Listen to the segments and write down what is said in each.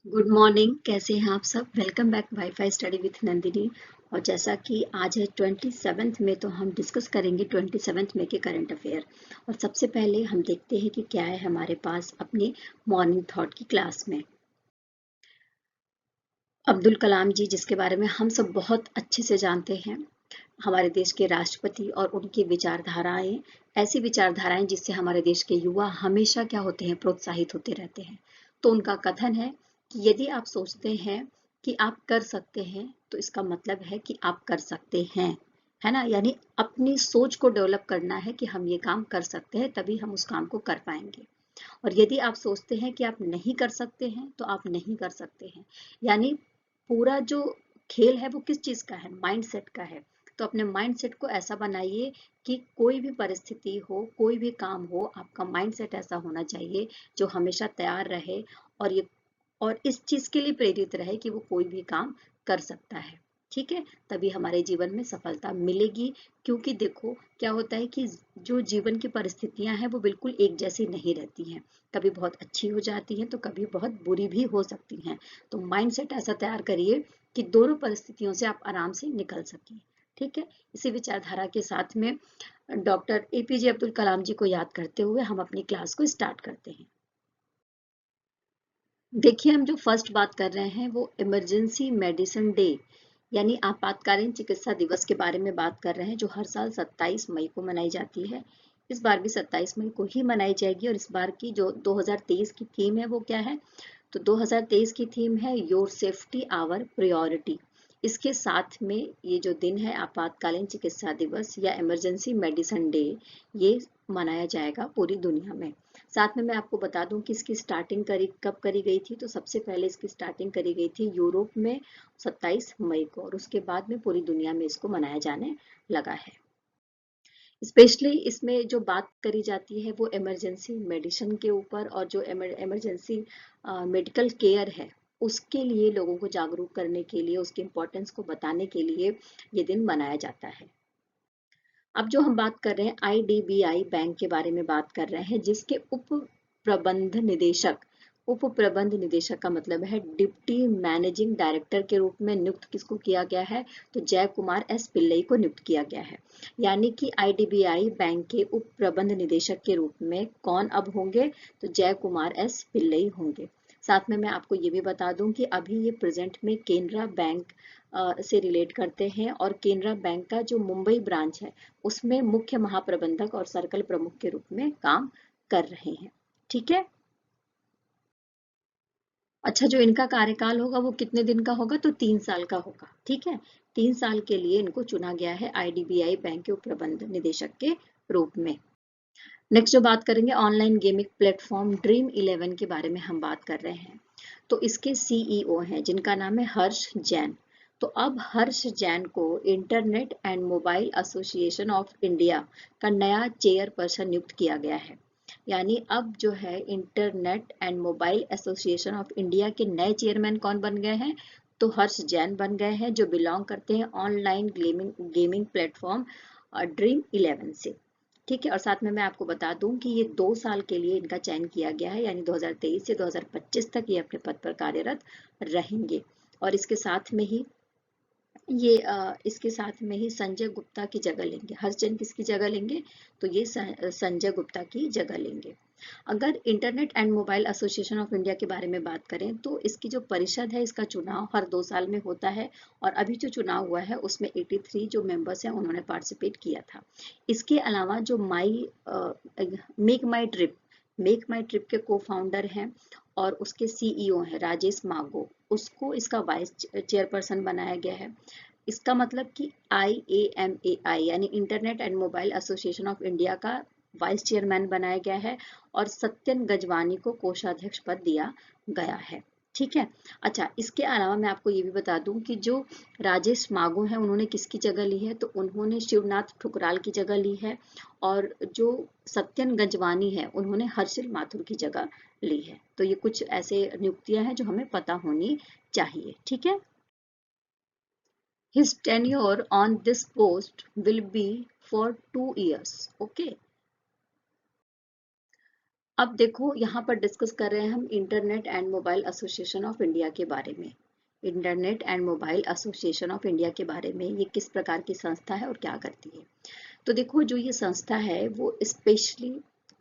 Good morning. कैसे हैं आप सब? Welcome back wifi study with Nandini. और जैसा कि आज है 27th में, तो हम डिस्कस करेंगे 27th में के करंट अफेयर। और सबसे पहले हम देखते हैं कि क्या है हमारे पास अपने मॉर्निंग थॉट की क्लास में। अब्दुल कलाम जी, जिसके बारे में हम सब बहुत अच्छे से जानते हैं, हमारे देश के राष्ट्रपति, और उनकी विचारधाराएं, ऐसी विचारधाराएं जिससे हमारे देश के युवा हमेशा क्या होते हैं, प्रोत्साहित होते रहते हैं। तो उनका कथन है कि यदि आप सोचते हैं कि आप कर सकते हैं, तो इसका मतलब है कि आप कर सकते हैं, है ना। यानी अपनी सोच को डेवलप करना है कि हम ये काम कर सकते हैं, तभी हम उस काम को कर पाएंगे। और यदि आप सोचते हैं कि आप नहीं कर सकते हैं, तो आप नहीं कर सकते हैं। यानी पूरा जो खेल है वो किस चीज का है? माइंडसेट का है। तो अपने माइंडसेट को ऐसा बनाइए कि कोई भी परिस्थिति हो, कोई भी काम हो, आपका माइंडसेट ऐसा होना चाहिए जो हमेशा तैयार रहे, और ये और इस चीज के लिए प्रेरित रहे कि वो कोई भी काम कर सकता है। ठीक है, तभी हमारे जीवन में सफलता मिलेगी। क्योंकि देखो क्या होता है कि जो जीवन की परिस्थितियां हैं वो बिल्कुल एक जैसी नहीं रहती हैं। कभी बहुत अच्छी हो जाती हैं तो कभी बहुत बुरी भी हो सकती हैं। तो माइंडसेट ऐसा तैयार करिए कि दोनों परिस्थितियों से आप आराम से निकल सकें। ठीक है, इसी विचारधारा के साथ में डॉक्टर एपीजे अब्दुल कलाम जी को याद करते हुए हम अपनी क्लास को स्टार्ट करते हैं। देखिए, हम जो फर्स्ट बात कर रहे हैं वो इमरजेंसी मेडिसिन डे, यानी आपातकालीन चिकित्सा दिवस के बारे में बात कर रहे हैं, जो हर साल 27 मई को मनाई जाती है। इस बार भी 27 मई को ही मनाई जाएगी। और इस बार की जो 2023 की थीम है वो क्या है? तो 2023 की थीम है योर सेफ्टी आवर प्रायोरिटी। इसके साथ में ये जो दिन है आपातकालीन चिकित्सा दिवस या इमरजेंसी मेडिसिन डे, ये मनाया जाएगा पूरी दुनिया में। साथ में मैं आपको बता दूं कि इसकी स्टार्टिंग कब करी गई थी। तो सबसे पहले इसकी स्टार्टिंग करी गई थी यूरोप में 27 मई को, और उसके बाद में पूरी दुनिया में इसको मनाया जाने लगा है। स्पेशली इसमें जो बात करी जाती है वो इमरजेंसी मेडिसिन के ऊपर, और जो इमरजेंसी मेडिकल केयर है उसके लिए लोगों को जागरूक करने के लिए, उसकी इम्पोर्टेंस को बताने के लिए ये दिन मनाया जाता है। अब जो हम बात कर रहे हैं आईडीबीआई बैंक के बारे में बात कर रहे हैं, जिसके उप प्रबंध निदेशक का मतलब है डिप्टी मैनेजिंग डायरेक्टर के रूप में नियुक्त किसको किया गया है? तो जय कुमार एस पिल्लई को नियुक्त किया गया है। यानी कि आईडीबीआई बैंक के उप प्रबंध निदेशक के रूप में कौन अब होंगे? तो जय कुमार एस पिल्लई होंगे। साथ में मैं आपको ये भी बता दूं कि अभी ये प्रेजेंट में केनरा बैंक से रिलेट करते हैं, और केनरा बैंक का जो मुंबई ब्रांच है उसमें मुख्य महाप्रबंधक और सर्कल प्रमुख के रूप में काम कर रहे हैं। ठीक है। अच्छा, जो इनका कार्यकाल होगा वो कितने दिन का होगा? तो 3 साल का होगा। ठीक है, 3 साल के लिए इनको चुना गया है आईडीबीआई बैंक के उप प्रबंध निदेशक के रूप में। नेक्स्ट जो बात करेंगे ऑनलाइन गेमिंग प्लेटफॉर्म ड्रीम 11 के बारे में हम बात कर रहे हैं। तो इसके सीईओ हैं जिनका नाम है हर्ष जैन। तो अब हर्ष जैन को internet and mobile association of India का नया चेयरपर्सन नियुक्त किया गया है। यानी अब जो है internet and mobile association of India के नए चेयरमैन कौन बन गए हैं? तो हर्ष जैन बन गए हैं, जो बिलोंग करते हैं ऑनलाइन गेमिंग प्लेटफॉर्म ड्रीम 11 से। ठीक है, और साथ में मैं आपको बता दूं कि ये 2 साल के लिए इनका चयन किया गया है, यानी 2023 से 2025 तक ये अपने पद पर कार्यरत रहेंगे। और इसके साथ में ही संजय गुप्ता की जगह लेंगे। हर्षजन किसकी जगह लेंगे? तो ये संजय गुप्ता की जगह लेंगे। अगर internet and mobile association of India के बारे में बात करें, तो इसकी जो परिषद है इसका चुनाव हर 2 साल में होता है। और अभी जो चुनाव हुआ है उसमें 83 जो मेंबर्स हैं उन्होंने पार्टिसिपेट किया था। इसके अलावा जो मेक माई ट्रिप के को फाउंडर हैं और उसके सीईओ हैं राजेश मागो, उसको इसका वाइस चेयरपर्सन बनाया गया है। इसका मतलब कि IAMAI यानी internet and mobile association of India का वाइस चेयरमैन बनाया गया है, और सत्यन गजवानी को कोषाध्यक्ष पद दिया गया है। ठीक है। अच्छा, इसके अलावा मैं आपको ये भी बता दूं कि जो राजेश मागो हैं उन्होंने किसकी जगह ली है? तो उन्होंने शिवनाथ ठुकराल की जगह ली है, और जो सत्यन गजवानी है उन्होंने हर्षिल माथुर की जगह ली है। तो ये कुछ ऐसे नियुक्तियां हैं जो हमें पता होनी चाहिए। ठीक है। His tenure on this post will be for 2 years. Okay. अब देखो यहाँ पर डिस्कस कर रहे हैं हम internet and mobile association of India के बारे में। Internet and mobile association of India के बारे में, ये किस प्रकार की संस्था है और क्या करती है। तो देखो, जो ये संस्था है वो स्पेशली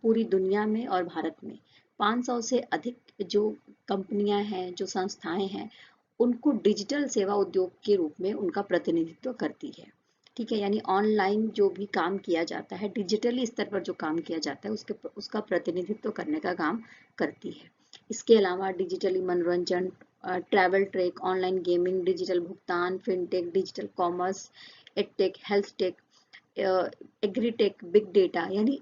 पूरी दुनिया में और भारत में 500 से अधिक जो कंपनियां हैं, जो संस्थाएं हैं, उनको डिजिटल सेवा उद्योग के रूप में उनका प्रतिनिधित्व करती है। ठीक है, यानी ऑनलाइन जो भी काम किया जाता है, डिजिटली स्तर पर जो काम किया जाता है, उसका प्रतिनिधित्व करने का काम करती है। इसके अलावा डिजिटली मनोरंजन, travel track, online gaming, digital भुगतान, fintech, digital commerce, edtech, health tech, agritech, big data, यानी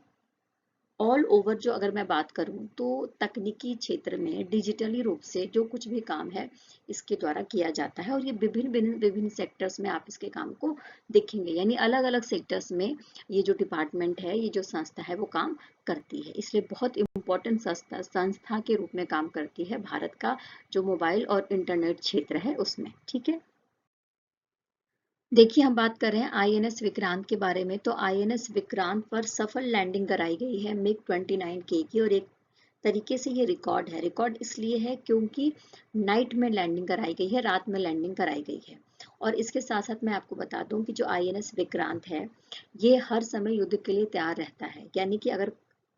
ऑल ओवर जो अगर मैं बात करूं तो तकनीकी क्षेत्र में डिजिटली रूप से जो कुछ भी काम है इसके द्वारा किया जाता है। और ये विभिन्न विभिन्न विभिन्न सेक्टर्स में आप इसके काम को देखेंगे, यानी अलग अलग सेक्टर्स में ये जो डिपार्टमेंट है, ये जो संस्था है वो काम करती है। इसलिए बहुत इंपॉर्टेंट संस्था के रूप में काम करती है भारत का जो मोबाइल और इंटरनेट क्षेत्र है उसमें। ठीक है, देखिए हम बात कर रहे हैं आईएनएस विक्रांत के बारे में। तो आईएनएस विक्रांत पर सफल लैंडिंग कराई गई है मिग 29K की, और एक तरीके से ये रिकॉर्ड है। रिकॉर्ड इसलिए है क्योंकि नाइट में लैंडिंग कराई गई है, रात में लैंडिंग कराई गई है। और इसके साथ साथ मैं आपको बता दूं कि जो आईएनएस विक्रांत है ये हर समय युद्ध के लिए तैयार रहता है, यानी कि अगर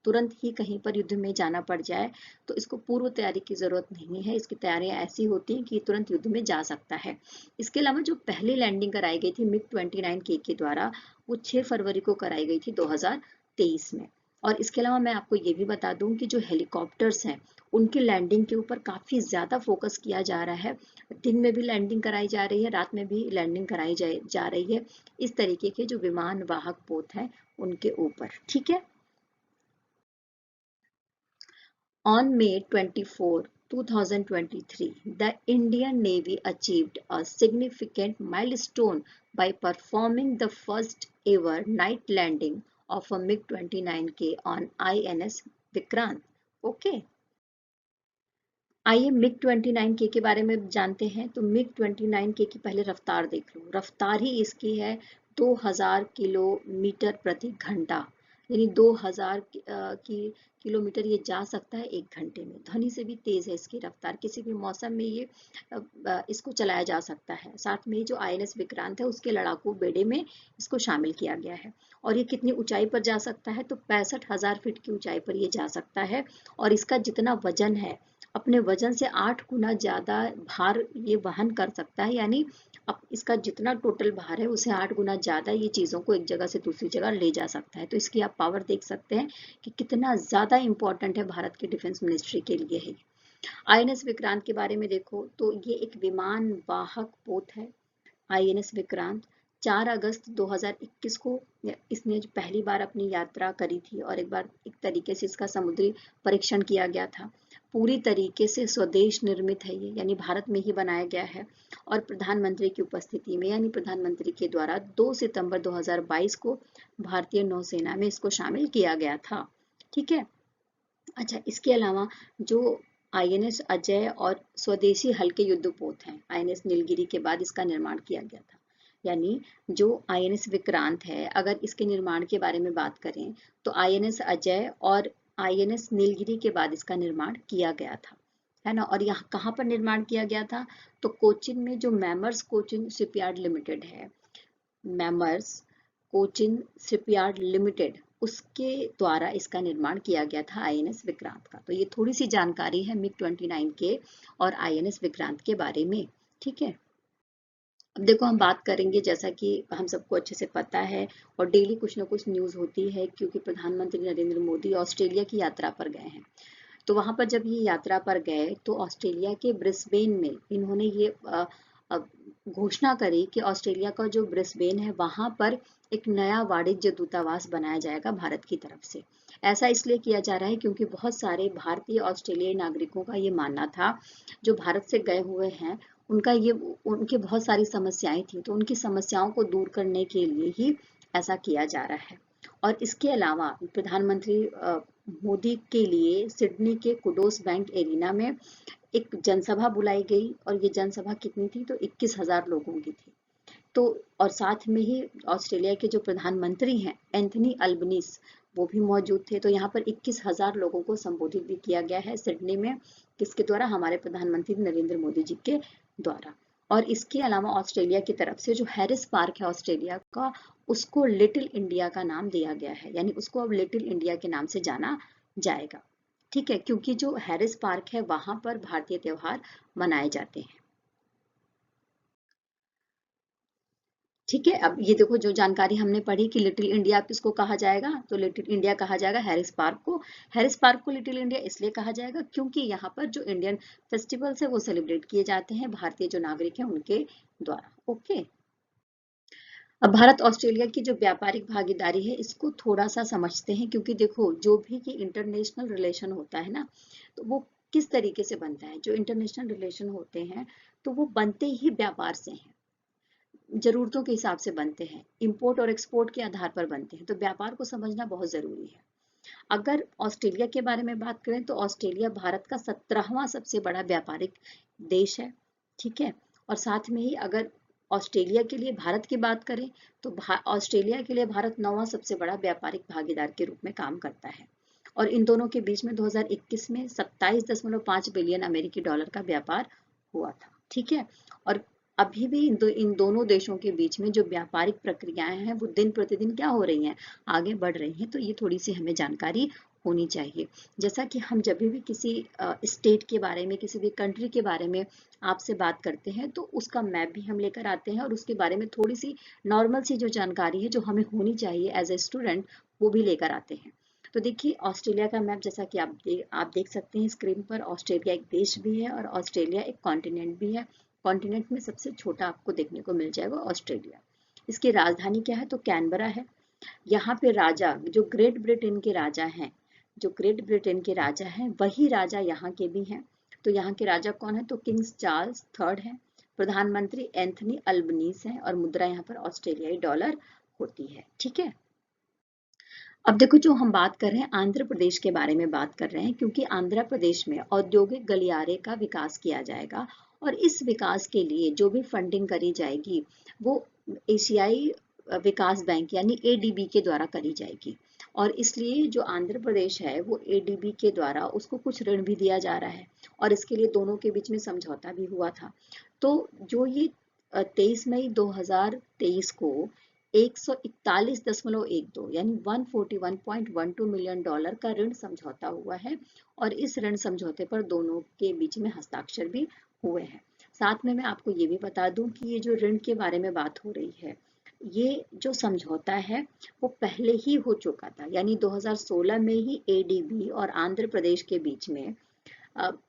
तुरंत ही कहीं पर युद्ध में जाना पड़ जाए तो इसको पूर्व तैयारी की जरूरत नहीं है। इसकी तैयारियां ऐसी होती हैं कि तुरंत युद्ध में जा सकता है। इसके अलावा जो पहली लैंडिंग कराई गई थी मिग 29K के द्वारा, वो 6 फरवरी को कराई गई थी 2023 में। और इसके अलावा मैं आपको ये भी बता दूं कि जो हेलीकॉप्टर्स हैं उनकी लैंडिंग के ऊपर काफी ज्यादा फोकस किया जा रहा है। दिन में भी लैंडिंग कराई जा रही है, रात में भी लैंडिंग कराई जा रही है, इस तरीके के जो विमान वाहक पोत हैं उनके ऊपर। ठीक है, On May 24, 2023, the Indian Navy achieved a significant milestone by performing the first ever night landing of a MiG-29K on INS Vikrant. Okay. आइए मिग 29K के बारे में जानते हैं। तो मिग 29K की पहले रफ्तार देख लो। रफ्तार ही इसकी है 2000 किलोमीटर प्रति घंटा, यानी 2000 की किलोमीटर ये जा सकता है 1 घंटे में। ध्वनि से भी तेज है इसकी रफ्तार, किसी भी मौसम में ये इसको चलाया जा सकता है। साथ में जो आईएनएस विक्रांत है उसके लड़ाकू बेड़े में इसको शामिल किया गया है। और ये कितनी ऊंचाई पर जा सकता है, तो 65,000 फीट की ऊंचाई पर ये जा सकता है। और इसका जितना वजन है, अपने वजन से 8 गुना ज्यादा भार ये वहन कर सकता है, यानी अब इसका जितना टोटल भार है उसे 8 गुना ज्यादा ये चीजों को एक जगह से दूसरी जगह ले जा सकता है। तो इसकी आप पावर देख सकते हैं कि कितना ज्यादा इंपॉर्टेंट है भारत की डिफेंस मिनिस्ट्री के लिए है। आईएनएस विक्रांत के बारे में देखो तो ये एक विमान वाहक पोत है। आईएनएस विक्रांत 4 अगस्त 2021 को इसने पहली बार अपनी यात्रा करी थी, और एक बार एक तरीके से इसका समुद्री परीक्षण किया गया था। पूरी तरीके से स्वदेश निर्मित है ये, यानी भारत में ही बनाया गया है। और प्रधानमंत्री की उपस्थिति में, यानी प्रधानमंत्री के द्वारा 2 सितंबर 2022 को भारतीय नौसेना में इसको शामिल किया गया था। ठीक है, अच्छा, इसके अलावा जो आईएनएस अजय और स्वदेशी हल्के युद्धपोत हैं, आईएनएस नीलगिरी के बाद इसका निर्माण किया गया था। यानी जो आईएनएस विक्रांत है, अगर इसके निर्माण के बारे में बात करें तो आईएनएस अजय और आईएनएस नीलगिरी के बाद इसका निर्माण किया गया था, है ना। और यहाँ कहाँ पर निर्माण किया गया था, तो कोचिन में जो मैमर्स कोचिन शिपयार्ड लिमिटेड है, मैमर्स कोचिन शिपयार्ड लिमिटेड, उसके द्वारा इसका निर्माण किया गया था आईएनएस विक्रांत का। तो ये थोड़ी सी जानकारी है मिग 29K और आईएनएस विक्रांत के बारे में। ठीक है, अब देखो हम बात करेंगे, जैसा कि हम सबको अच्छे से पता है और डेली कुछ ना कुछ न्यूज़ होती है, क्योंकि प्रधानमंत्री नरेंद्र मोदी ऑस्ट्रेलिया की यात्रा पर गए हैं। तो वहां पर जब ये यात्रा पर गए तो ऑस्ट्रेलिया के ब्रिस्बेन में इन्होंने ये घोषणा करी कि ऑस्ट्रेलिया का जो ब्रिस्बेन है वहां पर एक नया वाणिज्य दूतावास बनाया जाएगा भारत की तरफ से। ऐसा इसलिए किया जा रहा है क्योंकि बहुत सारे भारतीय ऑस्ट्रेलियाई नागरिकों का ये मानना था, जो भारत से गए हुए हैं उनका ये उनकी बहुत सारी समस्याएं थी, तो उनकी समस्याओं को दूर करने के लिए ही ऐसा किया जा रहा है। और इसके अलावा प्रधानमंत्री मोदी के लिए सिडनी के कुडोस बैंक एरिना में एक जनसभा बुलाई गई, और ये जनसभा कितनी थी, तो 21,000 लोगों की थी। तो और साथ में ही ऑस्ट्रेलिया के जो प्रधानमंत्री हैं एंथनी अल्बनीस, वो भी मौजूद थे। तो यहाँ पर 21,000 लोगों को संबोधित भी किया गया है सिडनी में, किसके द्वारा? हमारे प्रधानमंत्री नरेंद्र मोदी जी के द्वारा। और इसके अलावा ऑस्ट्रेलिया की तरफ से जो हैरिस पार्क है ऑस्ट्रेलिया का, उसको लिटिल इंडिया का नाम दिया गया है, यानी उसको अब लिटिल इंडिया के नाम से जाना जाएगा। ठीक है, क्योंकि जो हैरिस पार्क है वहां पर भारतीय त्योहार मनाए जाते हैं। ठीक है, अब ये देखो जो जानकारी हमने पढ़ी कि लिटिल इंडिया किसको कहा जाएगा, तो लिटिल इंडिया कहा जाएगा हैरिस पार्क को। हैरिस पार्क को लिटिल इंडिया इसलिए कहा जाएगा क्योंकि यहाँ पर जो इंडियन फेस्टिवल्स है वो सेलिब्रेट किए जाते हैं भारतीय जो नागरिक हैं उनके द्वारा। ओके, अब भारत ऑस्ट्रेलिया की जो व्यापारिक भागीदारी है इसको थोड़ा सा समझते हैं, क्योंकि देखो जो भी ये इंटरनेशनल रिलेशन होता है ना, तो वो किस तरीके से बनता है। जो इंटरनेशनल रिलेशन होते हैं तो वो बनते ही व्यापार से हैं, जरूरतों के हिसाब से बनते हैं, इंपोर्ट और एक्सपोर्ट के आधार पर बनते हैं। तो व्यापार को समझना बहुत जरूरी है। अगर ऑस्ट्रेलिया के बारे में बात करें तो ऑस्ट्रेलिया भारत का 17वां सबसे बड़ा व्यापारिक देश है। ठीक है, और साथ में ही अगर ऑस्ट्रेलिया के लिए भारत की बात करें तो ऑस्ट्रेलिया के लिए भारत 9वां सबसे बड़ा व्यापारिक भागीदार के रूप में काम करता है। और इन दोनों के बीच में 2021 में 27.5 बिलियन अमेरिकी डॉलर का व्यापार हुआ था। ठीक है, और अभी भी इन दोनों देशों के बीच में जो व्यापारिक प्रक्रियाएं हैं वो दिन प्रतिदिन क्या हो रही हैं, आगे बढ़ रही हैं। तो ये थोड़ी सी हमें जानकारी होनी चाहिए। जैसा कि हम जब भी किसी स्टेट के बारे में, किसी भी कंट्री के बारे में आपसे बात करते हैं तो उसका मैप भी हम लेकर आते हैं और उसके बारे में थोड़ी सी नॉर्मल सी जो जानकारी है जो हमें होनी चाहिए एज ए स्टूडेंट, वो भी लेकर आते हैं। तो देखिए ऑस्ट्रेलिया का मैप, जैसा कि आप देख सकते हैं स्क्रीन पर, ऑस्ट्रेलिया एक देश भी है और ऑस्ट्रेलिया एक कॉन्टिनेंट भी है। कॉन्टिनेंट में सबसे छोटा आपको देखने को मिल जाएगा ऑस्ट्रेलिया। इसकी राजधानी क्या है, तो कैनबरा है। यहाँ पे राजा, जो ग्रेट ब्रिटेन के राजा हैं, जो ग्रेट ब्रिटेन के राजा हैं वही राजा यहाँ के भी हैं। तो यहाँ के राजा कौन है, तो किंग्स चार्ल्स थर्ड है। प्रधानमंत्री एंथनी अल्बनीज है और मुद्रा यहाँ पर ऑस्ट्रेलियाई डॉलर होती है। ठीक है, अब देखो जो हम बात कर रहे हैं आंध्र प्रदेश के बारे में बात कर रहे हैं, क्योंकि आंध्र प्रदेश में औद्योगिक गलियारे का विकास किया जाएगा और इस विकास के लिए जो भी फंडिंग करी जाएगी वो एशियाई विकास बैंक यानी एडीबी के द्वारा करी जाएगी। और इसलिए जो आंध्र प्रदेश है वो एडीबी के द्वारा उसको कुछ ऋण भी दिया जा रहा है और इसके लिए दोनों के बीच में समझौता भी हुआ था। तो जो ये 23 मई 2023 को 141.12 यानी 141.12 मिलियन डॉलर का ऋण समझौता हुआ है और इस ऋण समझौते पर दोनों के बीच में हस्ताक्षर भी हुए हैं। साथ में मैं आपको ये भी बता दूं कि ये जो ऋण के बारे में बात हो रही है, ये जो समझौता है वो पहले ही हो चुका था, यानी 2016 में ही एडीबी और आंध्र प्रदेश के बीच में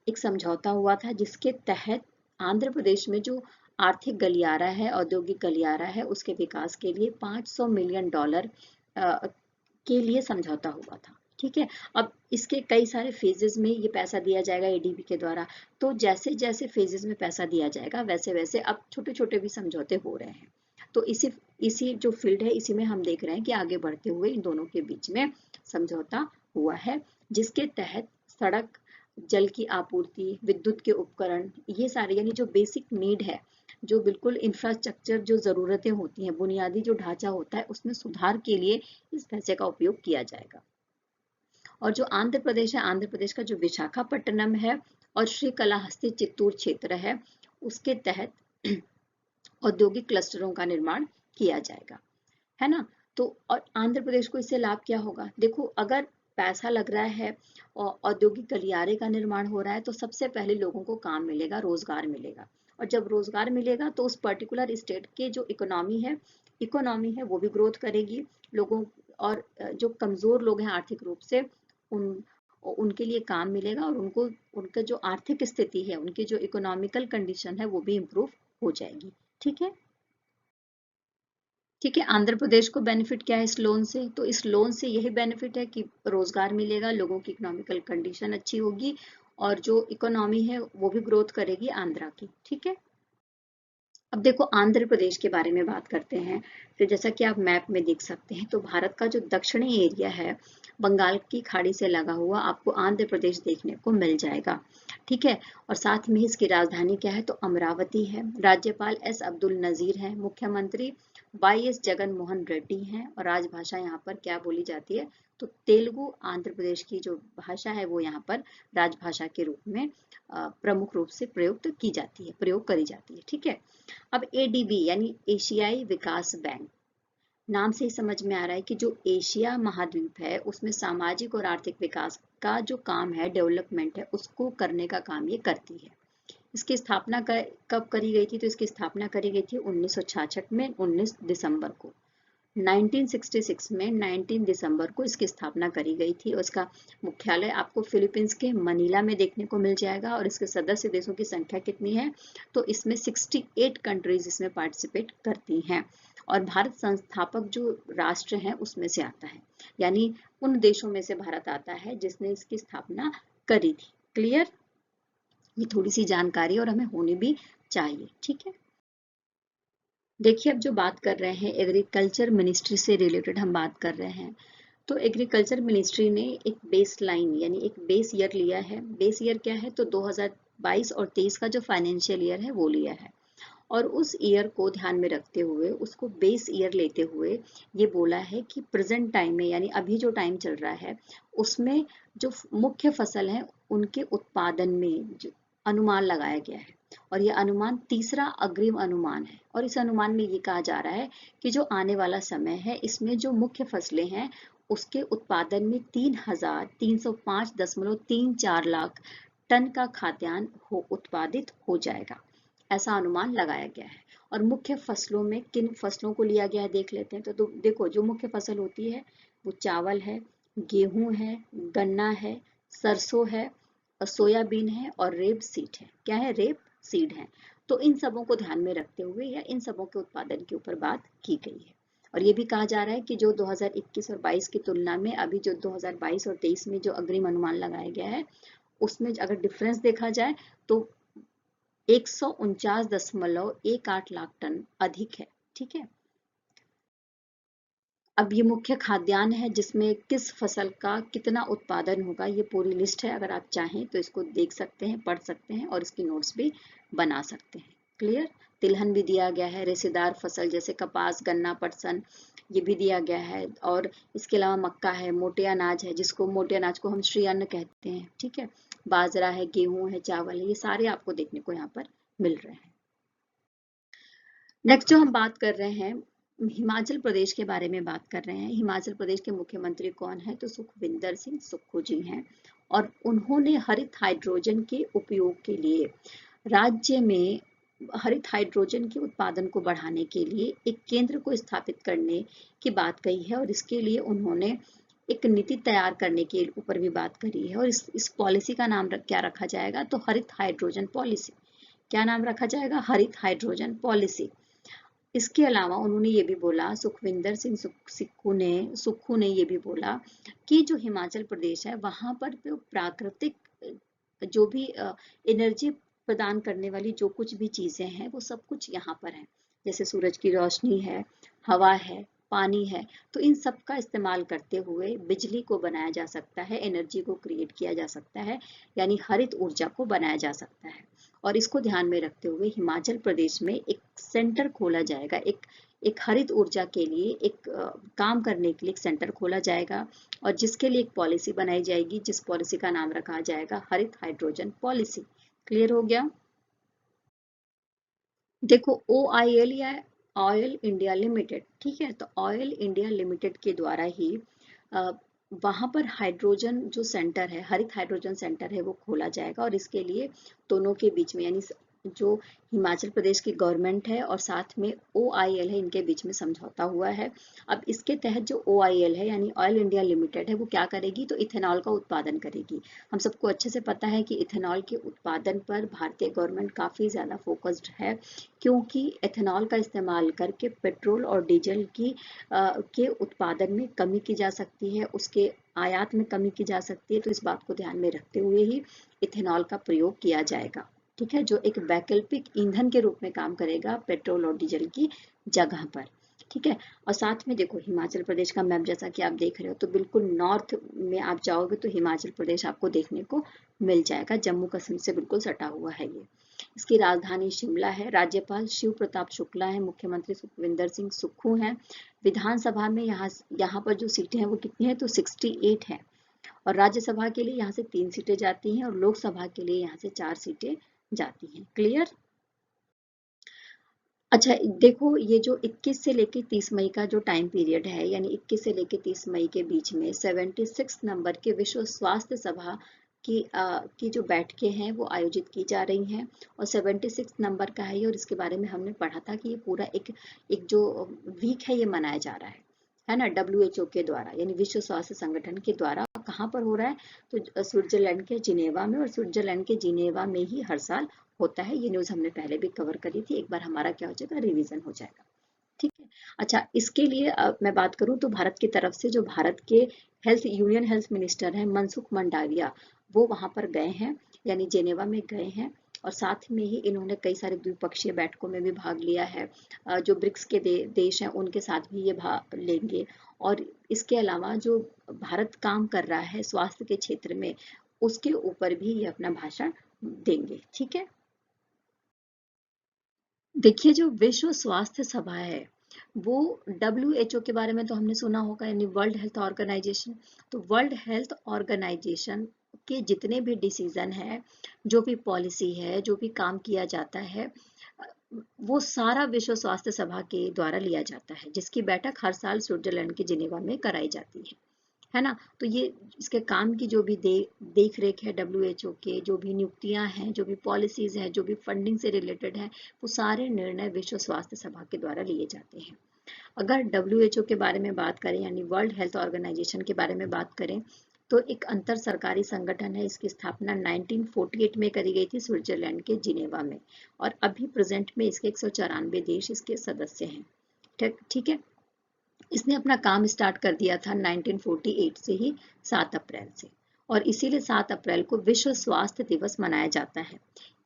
एक समझौता हुआ था जिसके तहत आंध्र प्रदेश में जो आर्थिक गलियारा है, औद्योगिक गलियारा है, उसके विकास के लिए 500 मिलियन डॉलर के लिए समझौता हुआ था। ठीक है, अब इसके कई सारे फेजेस में ये पैसा दिया जाएगा एडीबी के द्वारा। तो जैसे जैसे फेजेस में पैसा दिया जाएगा वैसे वैसे अब छोटे छोटे भी समझौते हो रहे हैं। तो इसी जो फील्ड है इसी में हम देख रहे हैं कि आगे बढ़ते हुए इन दोनों के बीच में समझौता हुआ है, जिसके तहत सड़क, जल की आपूर्ति, विद्युत के उपकरण, ये सारे यानी जो बेसिक नीड है, जो बिल्कुल इंफ्रास्ट्रक्चर, जो जरूरतें होती हैं, बुनियादी जो ढांचा होता है उसमें सुधार के लिए इस पैसे का उपयोग किया जाएगा। और जो आंध्र प्रदेश है, आंध्र प्रदेश का जो विशाखापट्टनम है और श्रीकालाहस्ती चित्तूर क्षेत्र है, उसके तहत औद्योगिक क्लस्टरों का निर्माण किया जाएगा, है ना। तो और आंध्र प्रदेश को इससे लाभ क्या होगा, देखो अगर पैसा लग रहा है और औद्योगिक गलियारे का निर्माण हो रहा है तो सबसे पहले लोगों को काम मिलेगा, रोजगार मिलेगा। और जब रोजगार मिलेगा तो उस पर्टिकुलर स्टेट के जो इकोनॉमी है वो भी ग्रोथ करेगी। लोगों और जो कमजोर लोग हैं आर्थिक रूप से, उन उनके लिए काम मिलेगा और उनको उनका जो आर्थिक स्थिति है, उनकी जो इकोनॉमिकल कंडीशन है वो भी इम्प्रूव हो जाएगी। ठीक है, ठीक है, आंध्र प्रदेश को बेनिफिट क्या है इस लोन से, तो इस लोन से यही बेनिफिट है कि रोजगार मिलेगा, लोगों की इकोनॉमिकल कंडीशन अच्छी होगी और जो इकोनॉमी है वो भी ग्रोथ करेगी आंध्रा की। ठीक है, अब देखो आंध्र प्रदेश के बारे में बात करते हैं। तो जैसा कि आप मैप में देख सकते हैं तो भारत का जो दक्षिणी एरिया है, बंगाल की खाड़ी से लगा हुआ, आपको आंध्र प्रदेश देखने को मिल जाएगा। ठीक है, और साथ में इसकी राजधानी क्या है, तो अमरावती है। राज्यपाल एस अब्दुल नजीर है, मुख्यमंत्री YS जगन मोहन रेड्डी हैं और राजभाषा यहाँ पर क्या बोली जाती है, तो तेलुगु आंध्र प्रदेश की जो भाषा है वो यहाँ पर राजभाषा के रूप में प्रमुख रूप से प्रयोग करी जाती है। ठीक है। अब ADB यानी एशियाई विकास बैंक, नाम से ही समझ में आ रहा है कि जो एशिया महाद्वीप है उसमें सामाजिक और आर्थिक विकास का जो काम है, डेवलपमेंट है, उसको करने का काम ये करती है। इसकी स्थापना कब करी गई थी, तो इसकी स्थापना करी गई थी 1966 में 19 दिसंबर को। 1966 में 19 दिसंबर को इसकी स्थापना करी गई थी और इसका मुख्यालय आपको फिलीपींस के मनीला में देखने को मिल जाएगा। और इसके सदस्य देशों की संख्या कितनी है, तो इसमें 68 कंट्रीज इसमें पार्टिसिपेट करती हैं और भारत संस्थापक जो राष्ट्र हैं उसमें से आता है, यानी उन देशों में से भारत आता है जिसने इसकी स्थापना करी थी। क्लियर? ये थोड़ी सी जानकारी और हमें होनी भी चाहिए। ठीक है। देखिए, अब जो बात कर रहे हैं एग्रीकल्चर मिनिस्ट्री से रिलेटेड हम बात कर रहे हैं, तो एग्रीकल्चर मिनिस्ट्री ने एक बेस लाइन यानी एक बेस ईयर लिया है। बेस ईयर क्या है, तो 2022 और 23 का जो फाइनेंशियल ईयर है वो लिया है और उस ईयर को ध्यान में रखते हुए, उसको बेस ईयर लेते हुए ये बोला है कि प्रेजेंट टाइम में यानी अभी जो टाइम चल रहा है उसमें जो मुख्य फसल है उनके उत्पादन में जो अनुमान लगाया गया है और ये अनुमान तीसरा अग्रिम अनुमान है। और इस अनुमान में ये कहा जा रहा है कि जो आने वाला समय है इसमें जो मुख्य फसलें हैं उसके उत्पादन में 3,305.34 लाख टन का खाद्यान्न उत्पादित हो जाएगा, ऐसा अनुमान लगाया गया है। और मुख्य फसलों में किन फसलों को लिया गया है देख लेते हैं। तो देखो, जो मुख्य फसल होती है वो चावल है, गेहूं है, गन्ना है, सरसों है, सोयाबीन है और रेप सीड है। क्या है? रेप सीड है। तो इन सबों को ध्यान में रखते हुए या इन सबों के उत्पादन के ऊपर बात की गई है। और ये भी कहा जा रहा है कि जो 2021 और 22 की तुलना में अभी जो 2022 और 23 में जो अग्रिम अनुमान लगाया गया है उसमें अगर डिफरेंस देखा जाए तो 149.18 लाख टन अधिक है। ठीक है। अब ये मुख्य खाद्यान्न है जिसमें किस फसल का कितना उत्पादन होगा, ये पूरी लिस्ट है। अगर आप चाहें तो इसको देख सकते हैं, पढ़ सकते हैं और इसकी नोट्स भी बना सकते हैं। क्लियर? तिलहन भी दिया गया है, रेशेदार फसल जैसे कपास, गन्ना, पटसन, ये भी दिया गया है। और इसके अलावा मक्का है, मोटे अनाज है जिसको मोटे अनाज को हम श्री अन्न कहते हैं। ठीक है। बाजरा है, गेहूं है, चावल है, ये सारे आपको देखने को यहाँ पर मिल रहे हैं। नेक्स्ट जो हम बात कर रहे हैं हिमाचल प्रदेश के बारे में बात कर रहे हैं। हिमाचल प्रदेश के मुख्यमंत्री कौन है, तो सुखविंदर सिंह सुक्खू जी हैं और उन्होंने हरित हाइड्रोजन के उपयोग के लिए राज्य में हरित हाइड्रोजन के उत्पादन को बढ़ाने के लिए एक केंद्र को स्थापित करने की बात कही है और इसके लिए उन्होंने एक नीति तैयार करने के ऊपर भी बात करी है। और इस पॉलिसी का नाम क्या रखा जाएगा, तो हरित हाइड्रोजन पॉलिसी। क्या नाम रखा जाएगा? हरित हाइड्रोजन पॉलिसी। इसके अलावा उन्होंने ये भी बोला, सुखविंदर सिंह सुक्खू ने ये भी बोला कि जो हिमाचल प्रदेश है वहां पर जो प्राकृतिक जो भी एनर्जी प्रदान करने वाली जो कुछ भी चीजें हैं वो सब कुछ यहाँ पर है, जैसे सूरज की रोशनी है, हवा है, पानी है। तो इन सब का इस्तेमाल करते हुए बिजली को बनाया जा सकता है, एनर्जी को क्रिएट किया जा सकता है, यानी हरित ऊर्जा को बनाया जा सकता है। और इसको ध्यान में रखते हुए हिमाचल प्रदेश में एक सेंटर खोला जाएगा, एक हरित ऊर्जा के लिए एक काम करने के लिए एक सेंटर खोला जाएगा और जिसके लिए एक पॉलिसी बनाई जाएगी, जिस पॉलिसी का नाम रखा जाएगा हरित हाइड्रोजन पॉलिसी। क्लियर हो गया? देखो, OIL या ऑयल इंडिया लिमिटेड, ठीक है, तो ऑयल इंडिया लिमिटेड के द्वारा ही वहां पर हाइड्रोजन जो सेंटर है, हरित हाइड्रोजन सेंटर है, वो खोला जाएगा और इसके लिए दोनों के बीच में यानी जो हिमाचल प्रदेश की गवर्नमेंट है और साथ में OIL है, इनके बीच में समझौता हुआ है। अब इसके तहत जो OIL है यानी ऑयल इंडिया लिमिटेड है वो क्या करेगी, तो इथेनॉल का उत्पादन करेगी। हम सबको अच्छे से पता है कि इथेनॉल के उत्पादन पर भारतीय गवर्नमेंट काफी ज्यादा फोकस्ड है, क्योंकि इथेनॉल का इस्तेमाल करके पेट्रोल और डीजल के उत्पादन में कमी की जा सकती है, उसके आयात में कमी की जा सकती है। तो इस बात को ध्यान में रखते हुए ही इथेनॉल का प्रयोग किया जाएगा। ठीक है, जो एक वैकल्पिक ईंधन के रूप में काम करेगा पेट्रोल और डीजल की जगह पर। ठीक है। और साथ में देखो हिमाचल प्रदेश का मैप जैसा कि आप देख रहे हो, तो बिल्कुल नॉर्थ में आप जाओगे तो हिमाचल प्रदेश आपको देखने को मिल जाएगा, जम्मू कश्मीर से बिल्कुल सटा हुआ है ये। इसकी राजधानी शिमला है, राज्यपाल शिव प्रताप शुक्ला है, मुख्यमंत्री सुखविंदर सिंह सुक्खू हैं। विधानसभा में यहाँ पर जो सीटें हैं वो कितनी है, तो 68 है। और राज्यसभा के लिए यहाँ से 3 सीटें जाती हैं और लोकसभा के लिए यहाँ से 4 सीटें जाती हैं। क्लियर? अच्छा देखो, ये जो 21 से लेके 30 मई का जो टाइम पीरियड है, यानी 21 से लेके 30 मई के बीच में 76 नंबर के विश्व स्वास्थ्य सभा की जो बैठकें हैं वो आयोजित की जा रही हैं। और 76 नंबर का है ये, और इसके बारे में हमने पढ़ा था कि ये पूरा एक जो वीक है ये मनाया जा रहा है ना, WHO के द्वारा, यानी विश्व स्वास्थ्य संगठन के द्वारा। कहाँ पर हो रहा है, तो स्विट्जरलैंड के जिनेवा में, और स्विट्जरलैंड के जिनेवा में ही हर साल होता है। ये न्यूज़ हमने पहले भी कवर करी थी, एक बार हमारा क्या हो जाएगा, रिवीजन हो जाएगा। ठीक है। अच्छा, इसके लिए मैं बात करूं तो भारत की तरफ से जो भारत के यूनियन हेल्थ मिनिस्टर हैं मनसुख मंडाविया, वो वहां पर गए हैं, यानी जेनेवा में गए हैं। और साथ में ही इन्होंने कई सारे द्विपक्षीय बैठकों में भी भाग लिया है। जो ब्रिक्स के देश हैं उनके साथ भी ये भाग लेंगे। और इसके अलावा जो भारत काम कर रहा है स्वास्थ्य के क्षेत्र में, उसके ऊपर भी ये अपना भाषण देंगे। ठीक है। देखिए, जो विश्व स्वास्थ्य सभा है वो WHO के बारे में तो हमने सुना होगा, यानी वर्ल्ड हेल्थ ऑर्गेनाइजेशन। तो वर्ल्ड हेल्थ ऑर्गेनाइजेशन के जितने भी डिसीजन है, जो भी पॉलिसी है, जो भी काम किया जाता है, वो सारा विश्व स्वास्थ्य सभा के द्वारा लिया जाता है, जिसकी बैठक हर साल स्विट्जरलैंड के जिनेवा में कराई जाती है ना। तो ये इसके काम की जो भी देख रेख है, WHO के जो भी नियुक्तियां हैं, जो भी पॉलिसीज हैं, जो भी फंडिंग से रिलेटेड है, वो सारे निर्णय विश्व स्वास्थ्य सभा के द्वारा लिए जाते हैं। अगर WHO के बारे में बात करें, यानी वर्ल्ड हेल्थ ऑर्गेनाइजेशन के बारे में बात करें, तो एक अंतर सरकारी संगठन है। इसकी स्थापना 1948 में करी गई थी स्विट्जरलैंड के जिनेवा में, और अभी प्रेजेंट में इसके 194 देश इसके सदस्य हैं। ठीक है। इसने अपना काम स्टार्ट कर दिया था 1948 से ही, 7 अप्रैल से। और इसीलिए 7 अप्रैल को विश्व स्वास्थ्य दिवस मनाया जाता है।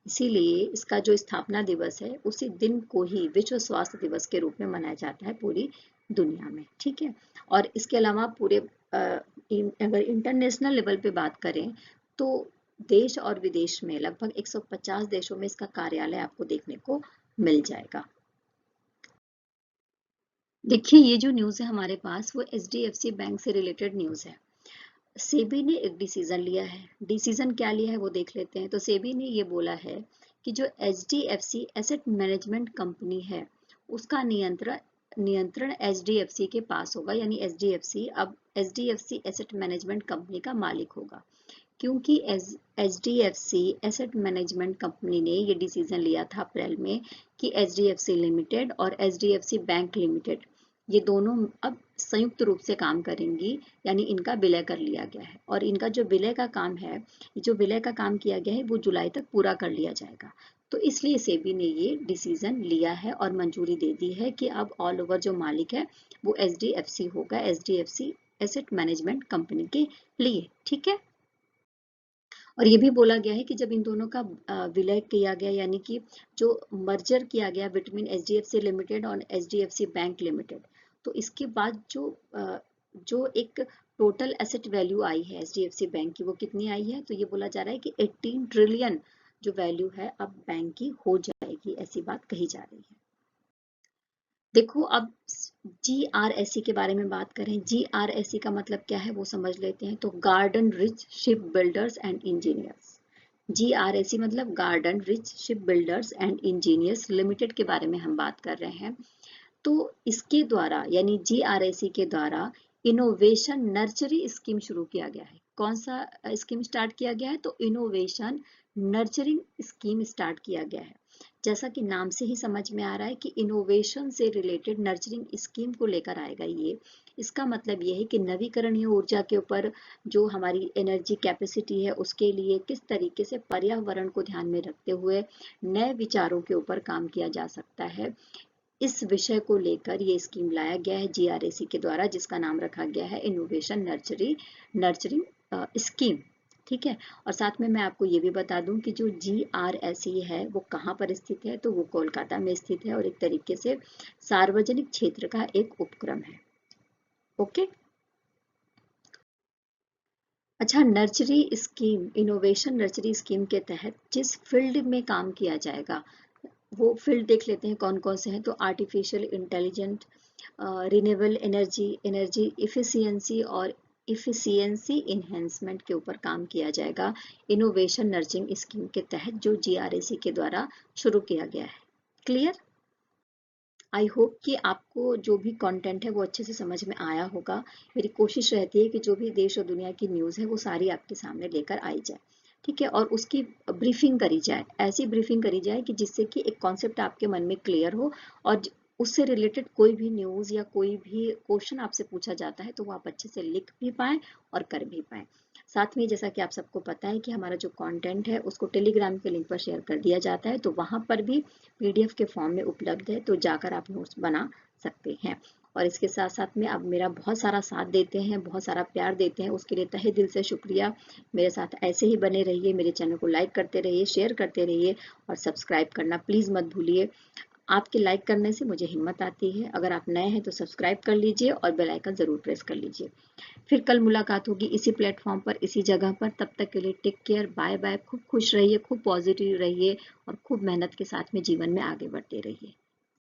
इसीलिए इसका जो स्थापना दिवस है उसी दिन को ही विश्व स्वास्थ्य दिवस के रूप में मनाया जाता है पूरी दुनिया में। ठीक है। और इसके अलावा पूरे अगर इंटरनेशनल लेवल पे बात करें, तो देश और विदेश में लगभग 150 देशों में इसका कार्यालय आपको देखने को मिल जाएगा। देखिए, ये जो न्यूज़ है हमारे पास, वो HDFC बैंक से रिलेटेड न्यूज़ है। सेबी ने एक डिसीजन लिया है। डिसीजन क्या लिया है वो देख लेते हैं। तो सेबी ने ये बोला है कि जो HDFC एसेट मैनेजमेंट कंपनी है, उसका नियंत्रण नियंत्रण HDFC के पास होगा, यानी HDFC अब HDFC एसेट मैनेजमेंट कंपनी का मालिक होगा। क्योंकि HDFC एसेट मैनेजमेंट कंपनी ने ये डिसीजन लिया था अप्रैल में कि HDFC लिमिटेड और HDFC बैंक लिमिटेड, ये दोनों अब संयुक्त रूप से काम करेंगी, यानी इनका विलय कर लिया गया है। और इनका जो विलय का काम है, जो विलय का काम किया गया है, वो जुलाई तक पूरा कर लिया जाएगा। तो इसलिए सेबी ने ये डिसीजन लिया है और मंजूरी दे दी है कि अब ऑल ओवर जो मालिक है वो HDFC होगा, HDFC एसेट मैनेजमेंट कंपनी के लिए। ठीक है। और ये भी बोला गया है कि जब इन दोनों का विलय किया गया, यानी कि जो मर्जर किया गया बिटवीन HDFC लिमिटेड और HDFC बैंक लिमिटेड, तो इसके बाद जो एक टोटल एसेट वैल्यू आई है HDFC बैंक की, वो कितनी आई है, तो ये बोला जा रहा है कि 18 ट्रिलियन जो वैल्यू है अब बैंक की हो जाएगी, ऐसी बात कही जा रही है। देखो, अब GRSE के बारे में बात करें। GRSE का मतलब क्या है वो समझ लेते हैं। तो garden rich ship builders and engineers. GRSE मतलब garden rich ship builders and engineers limited के बारे में हम बात कर रहे हैं। तो इसके द्वारा, यानी GRSE के द्वारा इनोवेशन नर्सरी स्कीम शुरू किया गया है। कौन सा स्कीम स्टार्ट किया गया है, तो इनोवेशन नर्चरिंग स्कीम स्टार्ट किया गया है। जैसा कि नाम से ही समझ में आ रहा है कि इनोवेशन से रिलेटेड नर्चरिंग स्कीम को लेकर आएगा ये। इसका मतलब ये है कि नवीकरणीय ऊर्जा के ऊपर जो हमारी एनर्जी कैपेसिटी है, उसके लिए किस तरीके से पर्यावरण को ध्यान में रखते हुए नए विचारों के ऊपर काम किया जा सकता है, इस विषय को लेकर ये स्कीम लाया गया है GRSE के द्वारा, जिसका नाम रखा गया है इनोवेशन नर्चरिंग स्कीम। ठीक है। और साथ में मैं आपको ये भी बता दूं कि जो GRSE है वो कहाँ पर स्थित है, तो वो कोलकाता में स्थित है और एक तरीके से सार्वजनिक क्षेत्र का एक उपक्रम है। ओके। अच्छा, nursery scheme, innovation nursery scheme के तहत जिस फील्ड में काम किया जाएगा वो फील्ड देख लेते हैं कौन कौन से हैं। तो artificial intelligent, renewable energy, energy efficiency और इफिशियंसी इन्हेंसमेंट के ऊपर काम किया जाएगा इनोवेशन नर्सिंग स्कीम के तहत, जो GRSE के द्वारा शुरू किया गया है। क्लियर? आई होप कि आपको जो भी कंटेंट है वो अच्छे से समझ में आया होगा। मेरी कोशिश रहती है कि जो भी देश और दुनिया की न्यूज़ है वो सारी आपके सामने लेकर आई जाए, ठीक है, और उसकी ब्रीफिंग करी जाए, ऐसी ब्रीफिंग करी जाए कि जिससे कि एक कॉन्सेप्ट आपके मन में क्लियर हो और उससे रिलेटेड कोई भी न्यूज़ या कोई भी क्वेश्चन आपसे पूछा जाता है तो वो आप अच्छे से लिख भी पाएँ और कर भी पाएँ। साथ में जैसा कि आप सबको पता है कि हमारा जो कंटेंट है उसको टेलीग्राम के लिंक पर शेयर कर दिया जाता है, तो वहाँ पर भी PDF के फॉर्म में उपलब्ध है, तो जाकर आप नोट्स बना सकते हैं। और इसके साथ साथ में आप मेरा बहुत सारा साथ देते हैं, बहुत सारा प्यार देते हैं, उसके लिए तहे दिल से शुक्रिया। मेरे साथ ऐसे ही बने रहिए, मेरे चैनल को लाइक करते रहिए, शेयर करते रहिए और सब्सक्राइब करना प्लीज़ मत भूलिए। आपके लाइक करने से मुझे हिम्मत आती है। अगर आप नए हैं तो सब्सक्राइब कर लीजिए और बेल आइकन ज़रूर प्रेस कर लीजिए। फिर कल मुलाकात होगी इसी प्लेटफॉर्म पर, इसी जगह पर। तब तक के लिए टेक केयर, बाय बाय। खूब खुश रहिए, खूब पॉजिटिव रहिए और खूब मेहनत के साथ में जीवन में आगे बढ़ते रहिए।